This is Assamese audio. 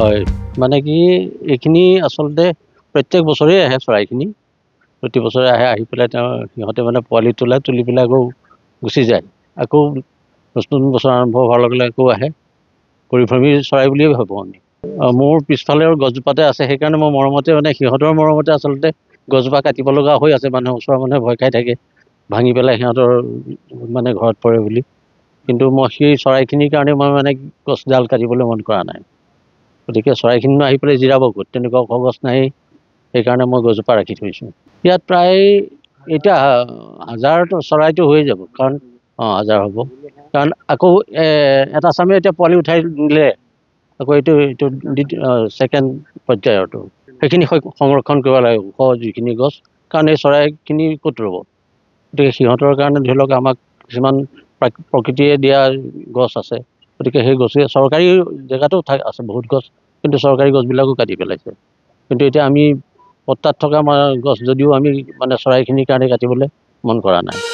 হয় মানে কি এইখিনি আচলতে প্ৰত্যেক বছৰেই আহে চৰাইখিনি প্ৰতি বছৰে আহি পেলাই সিহঁতে মানে পোৱালি তুলি পেলাই আকৌ গুচি যায় আকৌ নতুন বছৰ আৰম্ভ হোৱাৰ লগে লগে আকৌ আহে পৰিভ্ৰমী চৰাই বুলিয়ে ভাবোঁ আমি মোৰ পিছফালে গছজোপাতে আছে সেইকাৰণে মই মৰমতে মানে সিহঁতৰ মৰমতে আচলতে গছজোপা কাটিব লগা হৈ আছে মানুহে ওচৰৰ মানুহে ভয় খাই থাকে ভাঙি পেলাই সিহঁতৰ মানে ঘৰত পৰে বুলি কিন্তু মই সেই চৰাইখিনিৰ কাৰণে মই মানে গছডাল কাটিবলৈ মন কৰা নাই গতিকে চৰাইখিনিও আহি পেলাই জিৰাব ক'ত তেনেকুৱা ওখ গছ নাই সেইকাৰণে মই গছজোপা ৰাখি থৈছোঁ ইয়াত প্ৰায় এতিয়া হাজাৰটো চৰাইটো হৈ যাব কাৰণ হাজাৰ হ'ব কাৰণ আকৌ এটা চামে এতিয়া পোৱালি উঠাই দিলে আকৌ এইটো ছেকেণ্ড পৰ্যায়ৰটো সেইখিনি সংৰক্ষণ কৰিব লাগে ওখ যিখিনি গছ কাৰণ এই চৰাইখিনি ক'ত ৰ'ব গতিকে সিহঁতৰ কাৰণে ধৰি লওক আমাক কিছুমান প্ৰকৃতিয়ে দিয়া গছ আছে গতিকে সেই গছে চৰকাৰী জেগাতো আছে বহুত গছ কিন্তু চৰকাৰী গছবিলাকো কাটি পেলাইছে কিন্তু এতিয়া আমি পট্টাত থকা গছ যদিও আমি মানে চৰাইখিনিৰ কাৰণে কাটিবলৈ মন কৰা নাই